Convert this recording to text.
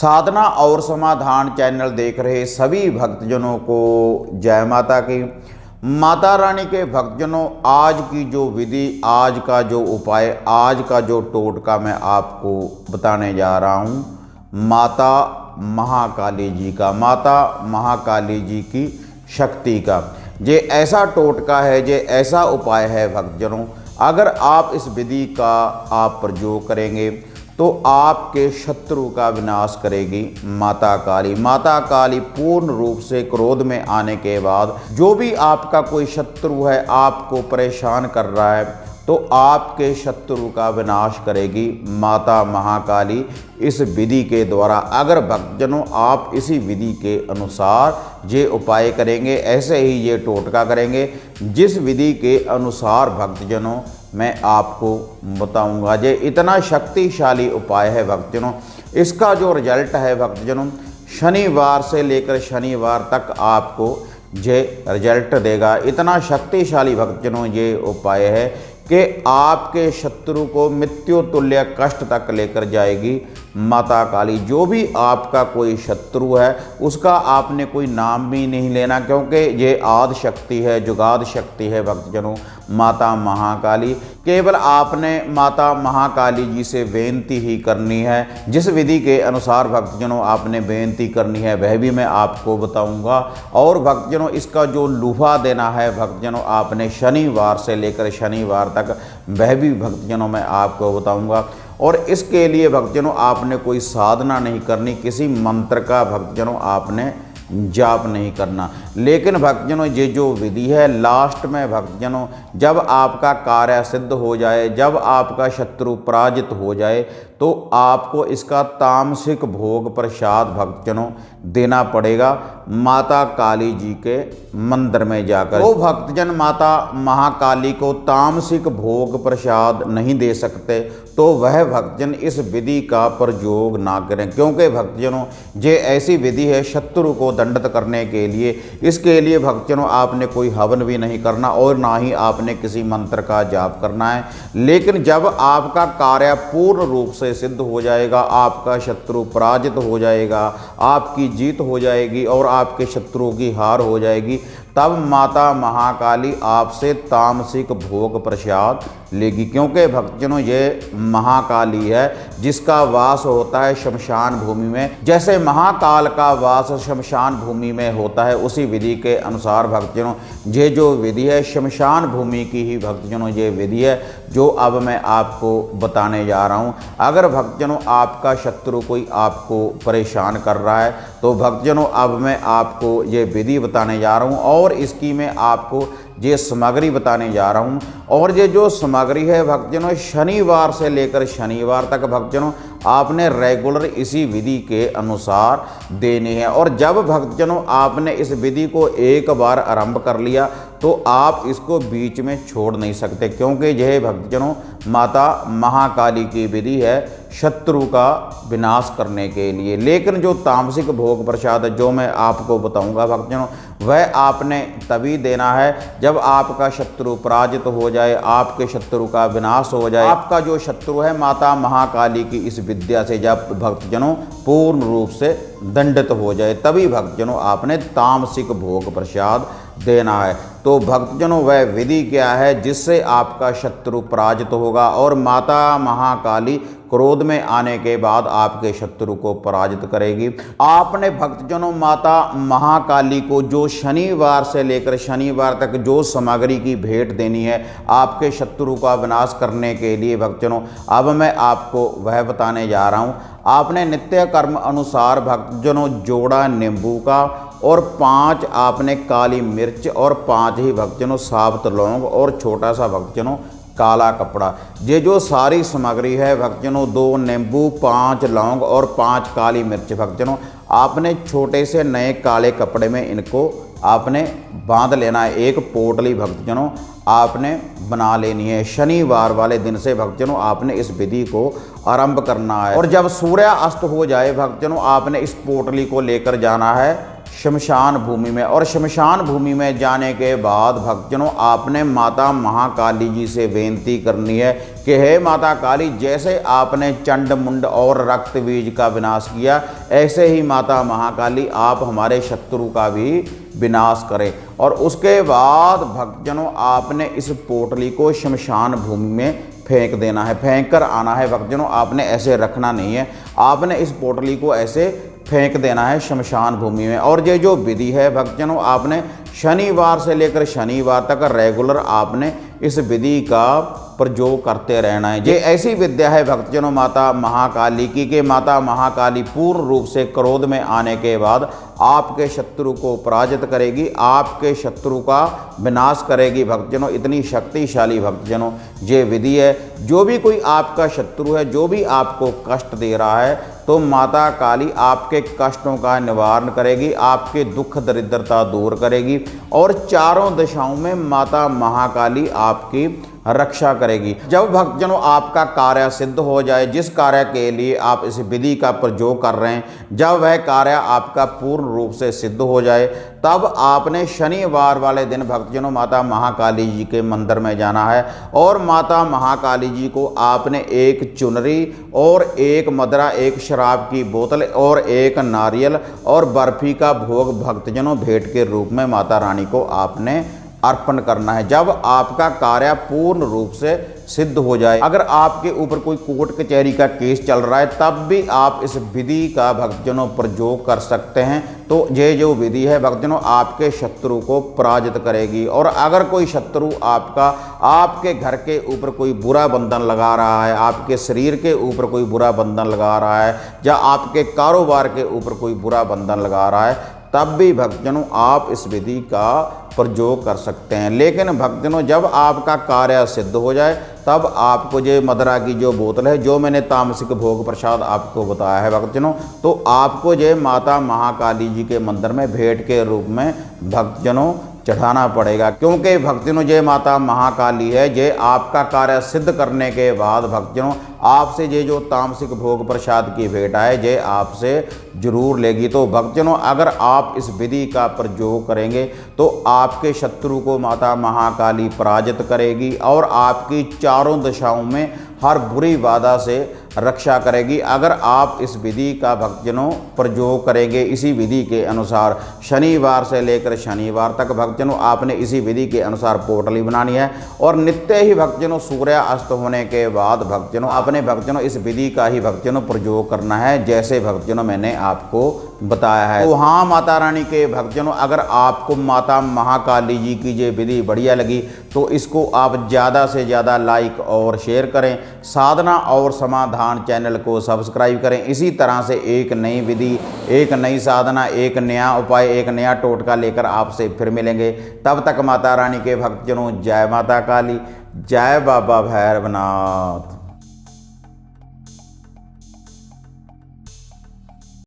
साधना और समाधान चैनल देख रहे सभी भक्तजनों को जय माता की। माता रानी के भक्तजनों, आज की जो विधि, आज का जो उपाय, आज का जो टोटका मैं आपको बताने जा रहा हूँ माता महाकाली जी का, माता महाकाली जी की शक्ति का। ये ऐसा टोटका है, ये ऐसा उपाय है भक्तजनों, अगर आप इस विधि का आप प्रयोग करेंगे तो आपके शत्रु का विनाश करेगी माता काली। माता काली पूर्ण रूप से क्रोध में आने के बाद जो भी आपका कोई शत्रु है, आपको परेशान कर रहा है, तो आपके शत्रु का विनाश करेगी माता महाकाली इस विधि के द्वारा। अगर भक्तजनों आप इसी विधि के अनुसार ये उपाय करेंगे, ऐसे ही ये टोटका करेंगे जिस विधि के अनुसार भक्तजनों मैं आपको बताऊंगा। ये इतना शक्तिशाली उपाय है भक्तजनों, इसका जो रिजल्ट है भक्तजनों, शनिवार से लेकर शनिवार तक आपको ये रिजल्ट देगा। इतना शक्तिशाली भक्तजनों ये उपाय है कि आपके शत्रु को मृत्यु तुल्य कष्ट तक लेकर जाएगी माता काली। जो भी आपका कोई शत्रु है उसका आपने कोई नाम भी नहीं लेना, क्योंकि ये आदि शक्ति है, जुगाद शक्ति है भक्तजनों माता महाकाली। केवल आपने माता महाकाली जी से बेनती ही करनी है। जिस विधि के अनुसार भक्तजनों आपने बेनती करनी है वह भी मैं आपको बताऊंगा। और भक्तजनों इसका जो लूफा देना है भक्तजनों आपने शनिवार से लेकर शनिवार तक, वह भी भक्तजनों मैं आपको बताऊंगा। और इसके लिए भक्तजनों आपने कोई साधना नहीं करनी, किसी मंत्र का भक्तजनों आपने जाप नहीं करना। लेकिन भक्तजनों ये जो विधि है, लास्ट में भक्तजनों जब आपका कार्य सिद्ध हो जाए, जब आपका शत्रु पराजित हो जाए, तो आपको इसका तामसिक भोग प्रसाद भक्तजनों देना पड़ेगा माता काली जी के मंदिर में जाकर। वो भक्तजन माता महाकाली को तामसिक भोग प्रसाद नहीं दे सकते तो वह भक्तजन इस विधि का प्रयोग ना करें, क्योंकि भक्तजनों ये ऐसी विधि है शत्रु को दंडित करने के लिए। इसके लिए भक्तजनों आपने कोई हवन भी नहीं करना और ना ही आपने किसी मंत्र का जाप करना है। लेकिन जब आपका कार्य पूर्ण रूप से सिद्ध हो जाएगा, आपका शत्रु पराजित हो जाएगा, आपकी जीत हो जाएगी और आपके शत्रुओं की हार हो जाएगी, तब माता महाकाली आपसे तामसिक भोग प्रसाद लेगी। क्योंकि भक्तजनों ये महाकाली है जिसका वास होता है शमशान भूमि में। जैसे महाकाल का वास शमशान भूमि में होता है, उसी विधि के अनुसार भक्तजनों ये जो विधि है शमशान भूमि की ही भक्तजनों ये विधि है जो अब मैं आपको बताने जा रहा हूँ। अगर भक्तजनों आपका शत्रु कोई आपको परेशान कर रहा है तो भक्तजनों अब मैं आपको ये विधि बताने जा रहा हूँ और इसकी मैं आपको ये सामग्री बताने जा रहा हूँ। और ये जो सामग्री है भक्तजनों शनिवार से लेकर शनिवार तक भक्तजनों आपने रेगुलर इसी विधि के अनुसार देनी है। और जब भक्तजनों आपने इस विधि को एक बार आरंभ कर लिया तो आप इसको बीच में छोड़ नहीं सकते, क्योंकि यह भक्तजनों माता महाकाली की विधि है शत्रु का विनाश करने के लिए। लेकिन जो तामसिक भोग प्रसाद जो मैं आपको बताऊंगा भक्तजनों, वह आपने तभी देना है जब आपका शत्रु पराजित हो जाए, आपके शत्रु का विनाश हो जाए। आपका जो शत्रु है माता महाकाली की इस विद्या से जब भक्तजनों पूर्ण रूप से दंडित हो जाए, तभी भक्तजनों आपने तामसिक भोग प्रसाद देना है। तो भक्तजनों वह विधि क्या है जिससे आपका शत्रु पराजित होगा और माता महाकाली क्रोध में आने के बाद आपके शत्रु को पराजित करेगी। आपने भक्तजनों माता महाकाली को जो शनिवार से लेकर शनिवार तक जो सामग्री की भेंट देनी है आपके शत्रु का विनाश करने के लिए भक्तजनों, अब मैं आपको वह बताने जा रहा हूँ। आपने नित्य कर्म अनुसार भक्तजनों जोड़ा नींबू का और 5 आपने काली मिर्च और 5 ही भक्तजनों साबुत लौंग और छोटा सा भक्तजनों काला कपड़ा, ये जो सारी सामग्री है भक्तजनों 2 नींबू 5 लौंग और 5 काली मिर्च भक्तजनों आपने छोटे से नए काले कपड़े में इनको आपने बांध लेना है। एक पोटली भक्तजनों आपने बना लेनी है। शनिवार वाले दिन से भक्तजनों आपने इस विधि को आरंभ करना है। और जब सूर्य अस्त हो जाए भक्तजनों आपने इस पोटली को लेकर जाना है शमशान भूमि में। और शमशान भूमि में जाने के बाद भक्तजनों आपने माता महाकाली जी से बेनती करनी है कि हे माता काली, जैसे आपने चंड मुंड और रक्त बीज का विनाश किया, ऐसे ही माता महाकाली आप हमारे शत्रु का भी विनाश करें। और उसके बाद भक्तजनों आपने इस पोटली को शमशान भूमि में फेंक देना है, फेंक कर आना है। भक्तजनों आपने ऐसे रखना नहीं है, आपने इस पोटली को ऐसे फेंक देना है शमशान भूमि में। और ये जो विधि है भक्तजनों, आपने शनिवार से लेकर शनिवार तक रेगुलर आपने इस विधि का प्रयोग करते रहना है। ये ऐसी विद्या है भक्तजनों माता महाकाली की कि माता महाकाली पूर्ण रूप से क्रोध में आने के बाद आपके शत्रु को पराजित करेगी, आपके शत्रु का विनाश करेगी। भक्तजनों इतनी शक्तिशाली भक्तजनों ये विधि है। जो भी कोई आपका शत्रु है, जो भी आपको कष्ट दे रहा है, तो माता काली आपके कष्टों का निवारण करेगी, आपके दुख दरिद्रता दूर करेगी और चारों दिशाओं में माता महाकाली आपकी रक्षा करेगी। जब भक्तजनों आपका कार्य सिद्ध हो जाए, जिस कार्य के लिए आप इस विधि का प्रयोग कर रहे हैं, जब वह कार्य आपका पूर्ण रूप से सिद्ध हो जाए, तब आपने शनिवार वाले दिन भक्तजनों माता महाकाली जी के मंदिर में जाना है और माता महाकाली जी को आपने एक चुनरी और एक मदरा, एक शराब की बोतल और एक नारियल और बर्फी का भोग भक्तजनों भेंट के रूप में माता रानी को आपने अर्पण करना है। जब आपका कार्य पूर्ण रूप से सिद्ध हो जाए, अगर आपके ऊपर कोई कोर्ट कचहरी का केस चल रहा है, तब भी आप इस विधि का भक्तजनों प्रयोग कर सकते हैं। तो ये जो विधि है भक्तजनों आपके शत्रु को पराजित करेगी। और अगर कोई शत्रु आपका आपके घर के ऊपर कोई बुरा बंधन लगा रहा है, आपके शरीर के ऊपर कोई बुरा बंधन लगा रहा है, या आपके कारोबार के ऊपर कोई बुरा बंधन लगा रहा है, तब भी भक्तजनों आप इस विधि का प्रयोग कर सकते हैं। लेकिन भक्तजनों जब आपका कार्य सिद्ध हो जाए, तब आपको जो मदरा की जो बोतल है, जो मैंने तामसिक भोग प्रसाद आपको बताया है भक्तजनों, तो आपको जो माता महाकाली जी के मंदिर में भेंट के रूप में भक्तजनों चढ़ाना पड़ेगा। क्योंकि भक्तजनों ये माता महाकाली है, ये आपका कार्य सिद्ध करने के बाद भक्तजनों आपसे ये जो तामसिक भोग प्रसाद की भेंट है, ये आपसे जरूर लेगी। तो भक्तजनों अगर आप इस विधि का प्रयोग करेंगे तो आपके शत्रु को माता महाकाली पराजित करेगी और आपकी चारों दिशाओं में हर बुरी बाधा से रक्षा करेगी। अगर आप इस विधि का भक्तजनों प्रयोग करेंगे, इसी विधि के अनुसार शनिवार से लेकर शनिवार तक भक्तजनों आपने इसी विधि के अनुसार पोटली बनानी है और नित्य ही भक्तजनों सूर्य अस्त होने के बाद भक्तजनों आपने भक्तजनों इस विधि का ही भक्तजनों प्रयोग करना है, जैसे भक्तजनों मैंने आपको बताया है। तो हाँ माता रानी के भक्तजनों, अगर आपको माता महाकाली जी की ये विधि बढ़िया लगी तो इसको आप ज़्यादा से ज़्यादा लाइक और शेयर करें। साधना और समाधान चैनल को सब्सक्राइब करें। इसी तरह से एक नई विधि, एक नई साधना, एक नया उपाय, एक नया टोटका लेकर आपसे फिर मिलेंगे। तब तक माता रानी के भक्तजनों जय माता काली, जय बाबा भैरवनाथ।